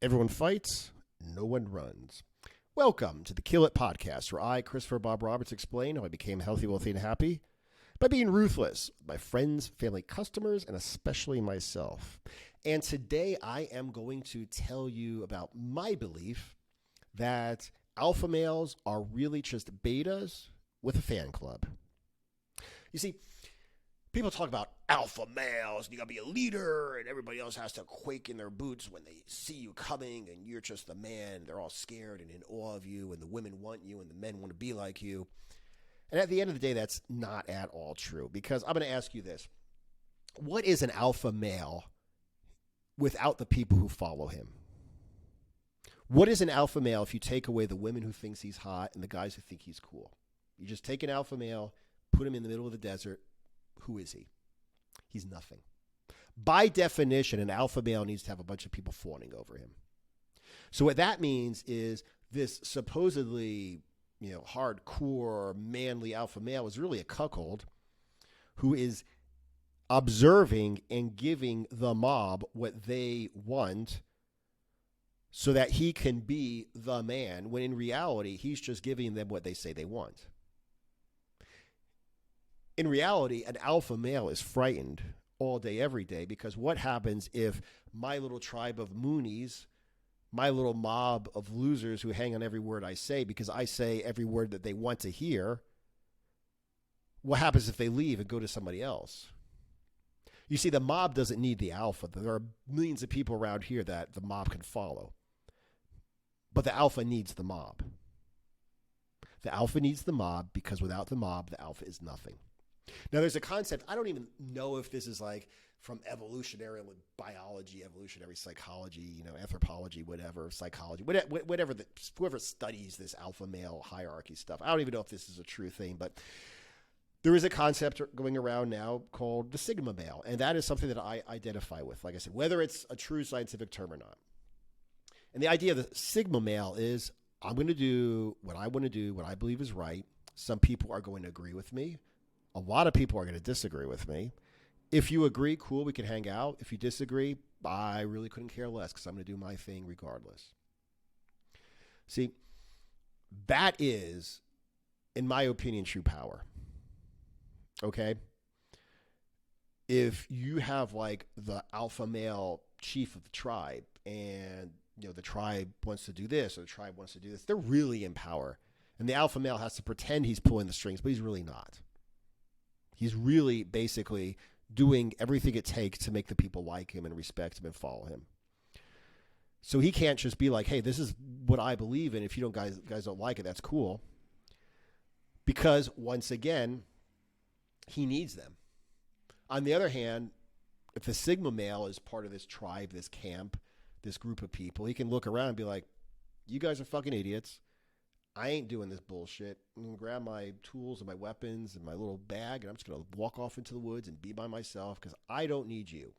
Everyone fights, no one runs. Welcome to the Kill It podcast, where I, Christopher Bob Roberts, explain how I became healthy, wealthy, and happy by being ruthless with my friends, family, customers, and especially myself. And today I am going to tell you about my belief that alpha males are really just betas with a fan club. You see, people talk about alpha males, and you gotta be a leader, and everybody else has to quake in their boots when they see you coming, and you're just the man. They're all scared and in awe of you, and the women want you, and the men want to be like you. And at the end of the day, that's not at all true, because I'm going to ask you this. What is an alpha male without the people who follow him? What is an alpha male if you take away the women who thinks he's hot and the guys who think he's cool? You just take an alpha male, put him in the middle of the desert. Who is he? He's nothing. By definition, an alpha male needs to have a bunch of people fawning over him. So what that means is this supposedly, hardcore, manly alpha male is really a cuckold who is observing and giving the mob what they want so that he can be the man, when in reality, he's just giving them what they say they want. In reality, an alpha male is frightened all day, every day, because what happens if my little tribe of Moonies, my little mob of losers who hang on every word I say because I say every word that they want to hear, what happens if they leave and go to somebody else? You see, the mob doesn't need the alpha. There are millions of people around here that the mob can follow. But the alpha needs the mob. The alpha needs the mob because without the mob, the alpha is nothing. Now, there's a concept, I don't even know if this is like from evolutionary biology, evolutionary psychology, anthropology, whatever, psychology, whatever, whoever studies this alpha male hierarchy stuff. I don't even know if this is a true thing, but there is a concept going around now called the sigma male, and that is something that I identify with, like I said, whether it's a true scientific term or not. And the idea of the sigma male is I'm going to do what I want to do, what I believe is right. Some people are going to agree with me. A lot of people are going to disagree with me. If you agree, cool, we can hang out. If you disagree, I really couldn't care less because I'm going to do my thing regardless. See, that is, in my opinion, true power. Okay? If you have like the alpha male chief of the tribe and the tribe wants to do this or the tribe wants to do this, they're really in power. And the alpha male has to pretend he's pulling the strings, but he's really not. He's really basically doing everything it takes to make the people like him and respect him and follow him. So he can't just be like, hey, this is what I believe in. If you guys don't like it, that's cool. Because once again, he needs them. On the other hand, if the sigma male is part of this tribe, this camp, this group of people, he can look around and be like, you guys are fucking idiots. I ain't doing this bullshit. I'm going to grab my tools and my weapons and my little bag, and I'm just going to walk off into the woods and be by myself because I don't need you.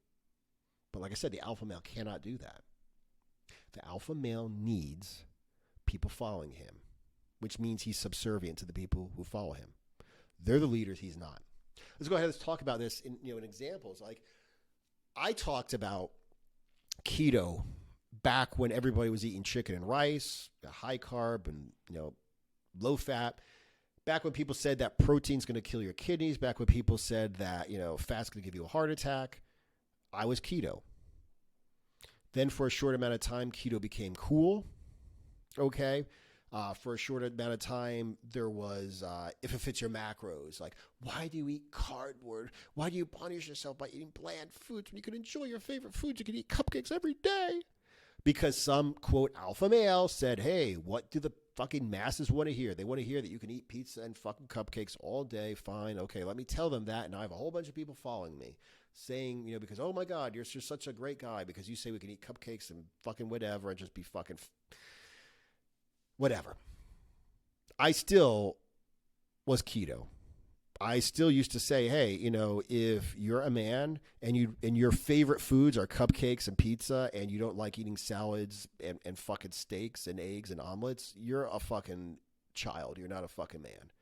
But like I said, the alpha male cannot do that. The alpha male needs people following him, which means he's subservient to the people who follow him. They're the leaders. He's not. Let's go ahead and talk about this in examples. Like I talked about keto back when everybody was eating chicken and rice, high carb and, low fat. Back when people said that protein's going to kill your kidneys. Back when people said that, fat's going to give you a heart attack. I was keto. Then for a short amount of time, keto became cool. Okay. For a short amount of time, there was, if it fits your macros, like, why do you eat cardboard? Why do you punish yourself by eating bland foods when you can enjoy your favorite foods? You can eat cupcakes every day. Because some, quote, alpha male said, hey, what do the fucking masses want to hear? They want to hear that you can eat pizza and fucking cupcakes all day. Fine. Okay, let me tell them that. And I have a whole bunch of people following me saying, because, oh my God, you're just such a great guy because you say we can eat cupcakes and fucking whatever and just be fucking whatever. I still was keto. I still used to say, hey, if you're a man and your favorite foods are cupcakes and pizza and you don't like eating salads and fucking steaks and eggs and omelets, you're a fucking child. You're not a fucking man.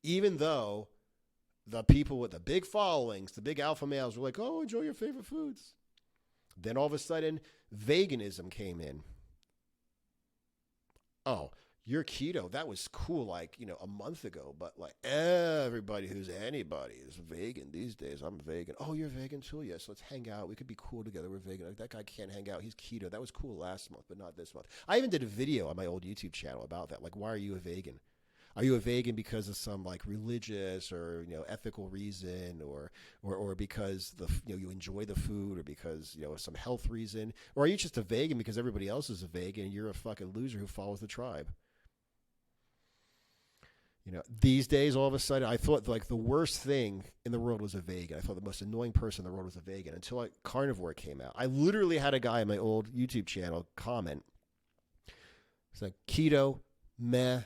Even though the people with the big followings, the big alpha males were like, oh, enjoy your favorite foods. Then all of a sudden, veganism came in. Oh, you're keto. That was cool, like, a month ago. But like everybody who's anybody is vegan these days. I'm vegan. Oh, you're vegan too? Yes, let's hang out. We could be cool together. We're vegan. Like, that guy can't hang out. He's keto. That was cool last month, but not this month. I even did a video on my old YouTube channel about that. Like, why are you a vegan? Are you a vegan because of some like religious or ethical reason, or because you enjoy the food, or because some health reason, or are you just a vegan because everybody else is a vegan and you're a fucking loser who follows the tribe? These days, all of a sudden, I thought like the worst thing in the world was a vegan. I thought the most annoying person in the world was a vegan until like carnivore came out. I literally had a guy on my old YouTube channel comment. It's like keto, meh,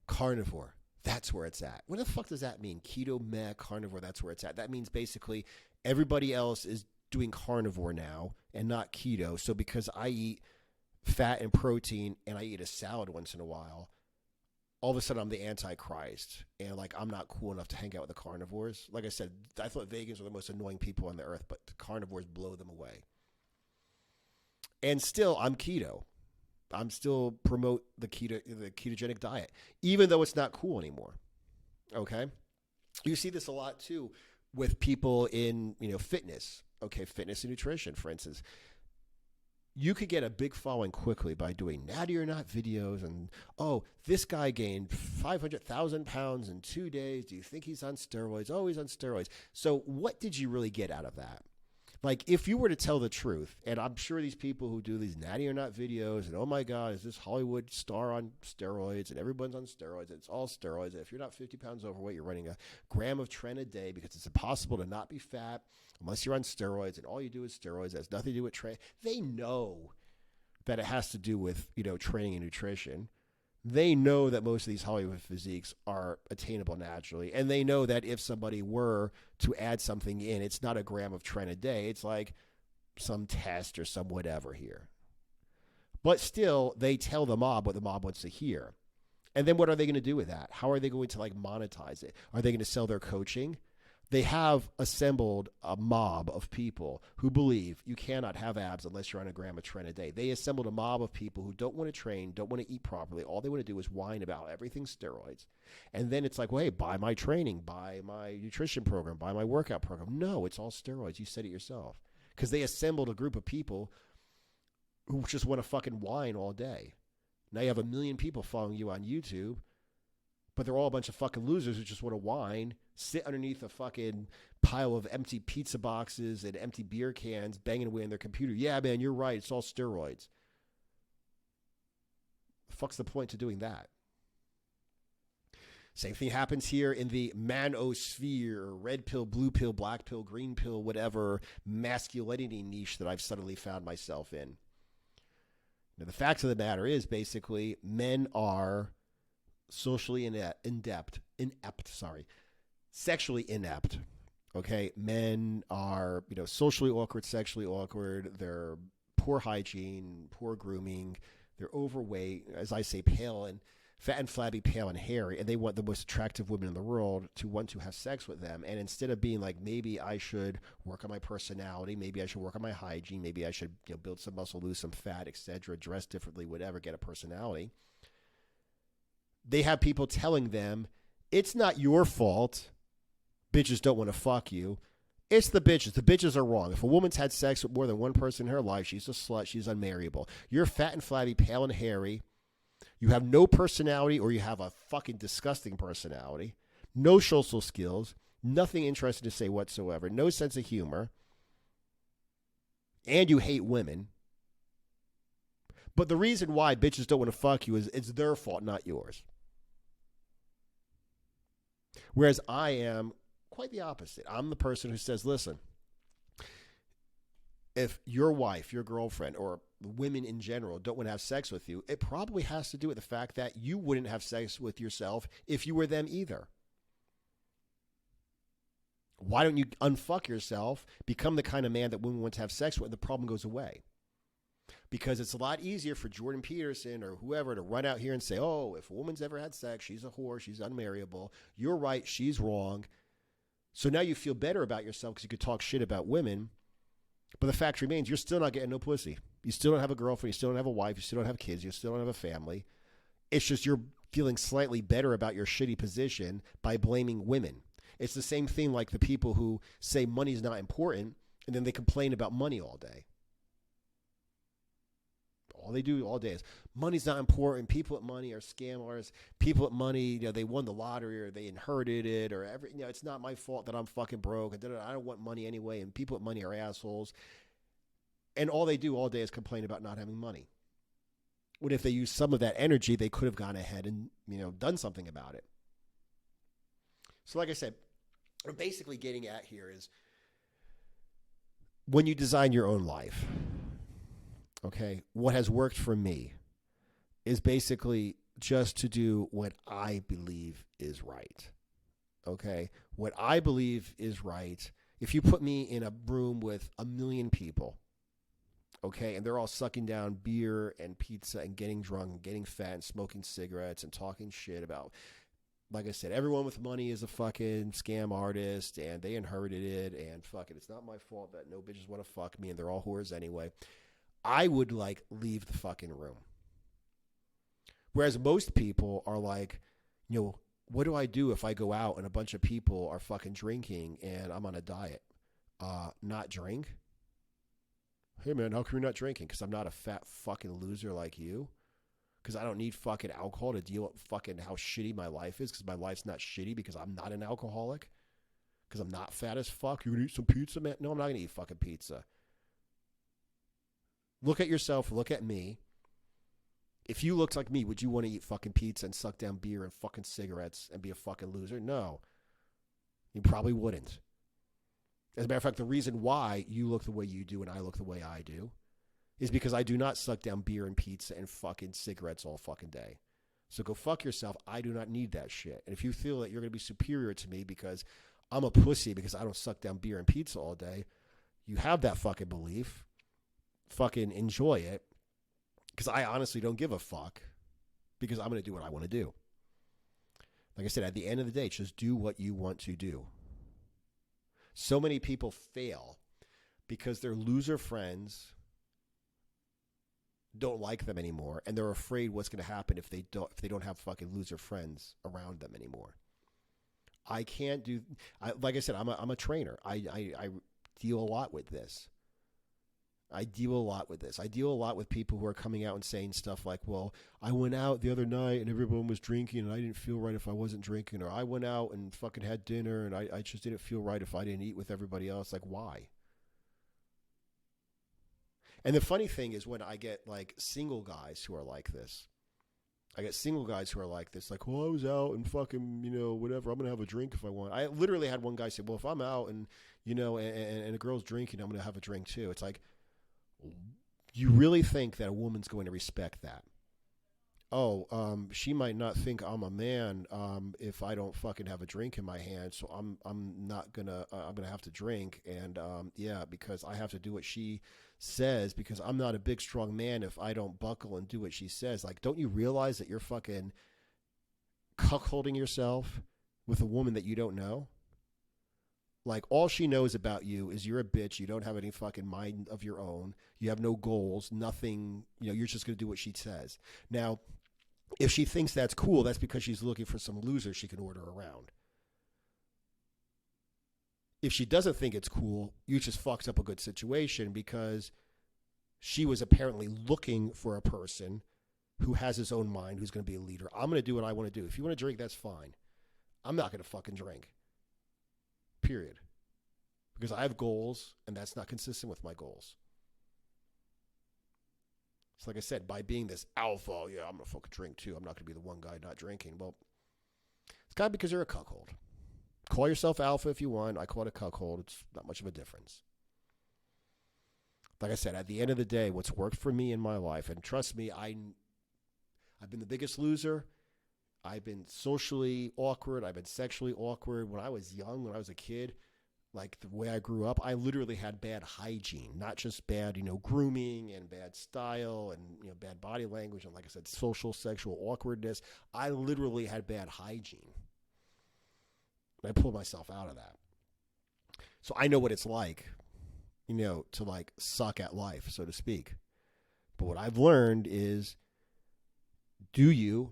carnivore. That's where it's at. What the fuck does that mean? Keto, meh, carnivore, that's where it's at. That means basically everybody else is doing carnivore now and not keto. So because I eat fat and protein and I eat a salad once in a while, all of a sudden I'm the Antichrist, and like I'm not cool enough to hang out with the carnivores. Like I said, I thought vegans were the most annoying people on the earth, but the carnivores blow them away. And still, I'm keto. I'm still promote the ketogenic diet, even though it's not cool anymore. Okay, you see this a lot too with people in fitness. Okay, fitness and nutrition, for instance. You could get a big following quickly by doing natty or not videos and, oh, this guy gained 500,000 pounds in 2 days. Do you think he's on steroids? Oh, he's on steroids. So what did you really get out of that? Like, if you were to tell the truth, and I'm sure these people who do these natty or not videos and, oh my God, is this Hollywood star on steroids and everyone's on steroids, and it's all steroids. And if you're not 50 pounds overweight, you're running a gram of tren a day because it's impossible to not be fat unless you're on steroids, and all you do is steroids. It has nothing to do with training. They know that it has to do with, training and nutrition. They know that most of these Hollywood physiques are attainable naturally. And they know that if somebody were to add something in, it's not a gram of tren a day. It's like some test or some whatever here. But still, they tell the mob what the mob wants to hear. And then what are they going to do with that? How are they going to like monetize it? Are they going to sell their coaching? They have assembled a mob of people who believe you cannot have abs unless you're on a gram of tren a day. They assembled a mob of people who don't want to train, don't want to eat properly. All they want to do is whine about everything steroids. And then it's like, well, hey, buy my training, buy my nutrition program, buy my workout program. No, it's all steroids. You said it yourself. Because they assembled a group of people who just want to fucking whine all day. Now you have 1 million people following you on YouTube, but they're all a bunch of fucking losers who just want to whine, sit underneath a fucking pile of empty pizza boxes and empty beer cans, banging away on their computer. Yeah, man, you're right. It's all steroids. The fuck's the point to doing that? Same thing happens here in the manosphere, red pill, blue pill, black pill, green pill, whatever masculinity niche that I've suddenly found myself in. Now, the fact of the matter is basically men are socially sexually inept. Okay, men are socially awkward, sexually awkward. They're poor hygiene, poor grooming. They're overweight, as I say, pale and fat and flabby, pale and hairy, and they want the most attractive women in the world to want to have sex with them. And instead of being like, maybe I should work on my personality, maybe I should work on my hygiene, maybe I should build some muscle, lose some fat, etc., dress differently, whatever, get a personality. They have people telling them, it's not your fault. Bitches don't want to fuck you. It's the bitches. The bitches are wrong. If a woman's had sex with more than one person in her life, she's a slut. She's unmarriable. You're fat and flabby, pale and hairy. You have no personality, or you have a fucking disgusting personality. No social skills. Nothing interesting to say whatsoever. No sense of humor. And you hate women. But the reason why bitches don't want to fuck you is it's their fault, not yours. Whereas I am quite the opposite. I'm the person who says, listen, if your wife, your girlfriend, or women in general don't want to have sex with you, it probably has to do with the fact that you wouldn't have sex with yourself if you were them either. Why don't you unfuck yourself, become the kind of man that women want to have sex with, and the problem goes away? Because it's a lot easier for Jordan Peterson or whoever to run out here and say, oh, if a woman's ever had sex, she's a whore, she's unmarriable. You're right, she's wrong. So now you feel better about yourself because you could talk shit about women. But the fact remains, you're still not getting no pussy. You still don't have a girlfriend. You still don't have a wife. You still don't have kids. You still don't have a family. It's just you're feeling slightly better about your shitty position by blaming women. It's the same thing like the people who say money's not important and then they complain about money all day. All they do all day is money's not important. People with money are scammers. People with money, they won the lottery or they inherited it or it's not my fault that I'm fucking broke. I don't want money anyway. And people with money are assholes. And all they do all day is complain about not having money. What if they use some of that energy, they could have gone ahead and, done something about it. So like I said, what I'm basically getting at here is when you design your own life, okay, what has worked for me is basically just to do what I believe is right. Okay, what I believe is right. If you put me in a room with 1 million people, okay, and they're all sucking down beer and pizza and getting drunk and getting fat and smoking cigarettes and talking shit about, like I said, everyone with money is a fucking scam artist and they inherited it and fuck it, it's not my fault that no bitches want to fuck me and they're all whores anyway. I would leave the fucking room. Whereas most people are like, what do I do if I go out and a bunch of people are fucking drinking and I'm on a diet? Not drink? Hey man, how come you're not drinking? Because I'm not a fat fucking loser like you? Because I don't need fucking alcohol to deal with fucking how shitty my life is? Because my life's not shitty because I'm not an alcoholic? Because I'm not fat as fuck? You gonna eat some pizza, man? No, I'm not gonna eat fucking pizza. Look at yourself, look at me. If you looked like me, would you want to eat fucking pizza and suck down beer and fucking cigarettes and be a fucking loser? No. You probably wouldn't. As a matter of fact, the reason why you look the way you do and I look the way I do is because I do not suck down beer and pizza and fucking cigarettes all fucking day. So go fuck yourself. I do not need that shit. And if you feel that you're going to be superior to me because I'm a pussy because I don't suck down beer and pizza all day, you have that fucking belief. Fucking enjoy it. Because I honestly don't give a fuck because I'm going to do what I want to do. Like I said, at the end of the day, just do what you want to do. So many people fail because their loser friends don't like them anymore, and they're afraid what's going to happen if they don't have fucking loser friends around them anymore. I can't do. Like I said, I'm a trainer. I deal a lot with this. I deal a lot with people who are coming out and saying stuff like, well, I went out the other night and everyone was drinking and I didn't feel right if I wasn't drinking. Or I went out and fucking had dinner and I just didn't feel right if I didn't eat with everybody else. Like, why? And the funny thing is when I get single guys who are like this. Like, well, I was out and fucking, whatever. I'm going to have a drink if I want. I literally had one guy say, well, if I'm out and, and a girl's drinking, I'm going to have a drink too. It's like, you really think that a woman's going to respect that? Oh, she might not think I'm a man if I don't fucking have a drink in my hand. So I'm not gonna I'm gonna have to drink and because I have to do what she says because I'm not a big strong man if I don't buckle and do what she says. Like, don't you realize that you're fucking cuckolding yourself with a woman that you don't know? Like, all she knows about you is you're a bitch. You don't have any fucking mind of your own. You have no goals, nothing. You're just going to do what she says. Now, if she thinks that's cool, that's because she's looking for some loser she can order around. If she doesn't think it's cool, you just fucked up a good situation because she was apparently looking for a person who has his own mind, who's going to be a leader. I'm going to do what I want to do. If you want to drink, that's fine. I'm not going to fucking drink. Period. Because I have goals, and that's not consistent with my goals. So like I said, by being this alpha, I'm going to fucking drink too. I'm not going to be the one guy not drinking. Well, it's kind of because you're a cuckold. Call yourself alpha if you want. I call it a cuckold. It's not much of a difference. Like I said, at the end of the day, what's worked for me in my life, and trust me, I've been the biggest loser. I've been socially awkward. I've been sexually awkward. When I was young, when I was a kid, like the way I grew up, I literally had bad hygiene, not just bad, grooming and bad style and, bad body language. And like I said, social, sexual awkwardness. I literally had bad hygiene. And I pulled myself out of that. So I know what it's like. to like suck at life, so to speak. But what I've learned is do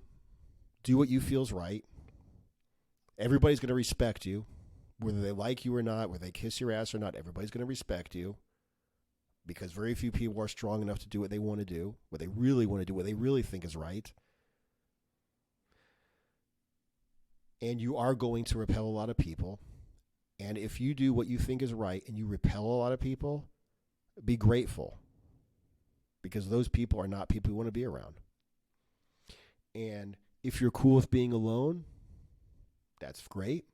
what you feel's right. Everybody's going to respect you, whether they like you or not, whether they kiss your ass or not. Everybody's going to respect you because very few people are strong enough to do what they want to do, what they really want to do, what they really think is right. And you are going to repel a lot of people. And if you do what you think is right and you repel a lot of people, be grateful because those people are not people you want to be around. And if you're cool with being alone, that's great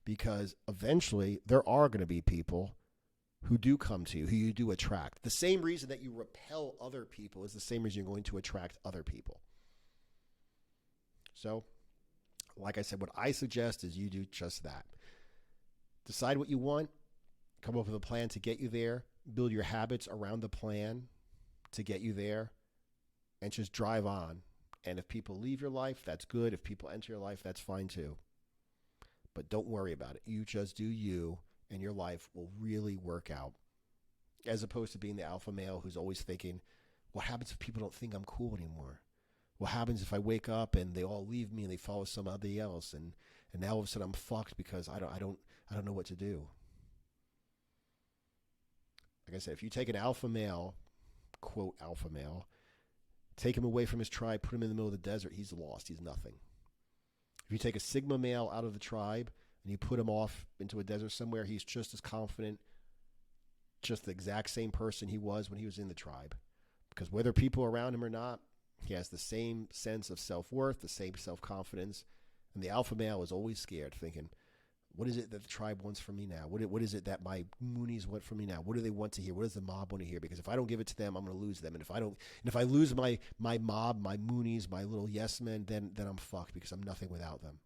because eventually there are going to be people who do come to you, who you do attract. The same reason that you repel other people is the same reason you're going to attract other people. So, like I said, what I suggest is you do just that. Decide what you want, come up with a plan to get you there, build your habits around the plan to get you there, and just drive on. And if people leave your life, that's good. If people enter your life, that's fine too. But don't worry about it. You just do you, and your life will really work out. As opposed to being the alpha male who's always thinking, what happens if people don't think I'm cool anymore? What happens if I wake up and they all leave me and they follow somebody else, and now all of a sudden I'm fucked because I don't know what to do. Like I said, if you take an alpha male, quote alpha male, take him away from his tribe, put him in the middle of the desert, he's lost. He's nothing. If you take a sigma male out of the tribe and you put him off into a desert somewhere, he's just as confident, just the exact same person he was when he was in the tribe. Because whether people are around him or not, he has the same sense of self-worth, the same self-confidence. And the alpha male is always scared, thinking, what is it that the tribe wants from me now? What is it that my Moonies want from me now? What do they want to hear? What does the mob want to hear? Because if I don't give it to them, I'm going to lose them. And if I lose my mob, my Moonies, my little yes men, then I'm fucked because I'm nothing without them.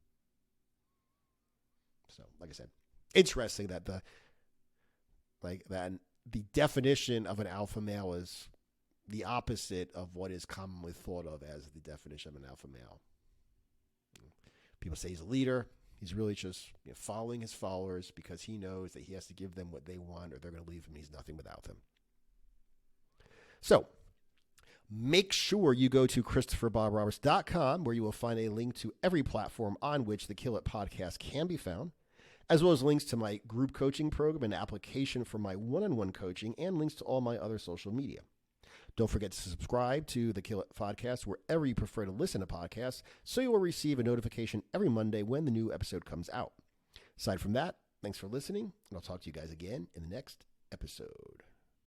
So, like I said, interesting that the definition of an alpha male is the opposite of what is commonly thought of as the definition of an alpha male. People say he's a leader. He's really just following his followers because he knows that he has to give them what they want or they're going to leave him. He's nothing without them. So make sure you go to ChristopherBobRoberts.com where you will find a link to every platform on which the Kill It podcast can be found, as well as links to my group coaching program and application for my one-on-one coaching and links to all my other social media. Don't forget to subscribe to the Kill It podcast wherever you prefer to listen to podcasts so you will receive a notification every Monday when the new episode comes out. Aside from that, thanks for listening, and I'll talk to you guys again in the next episode.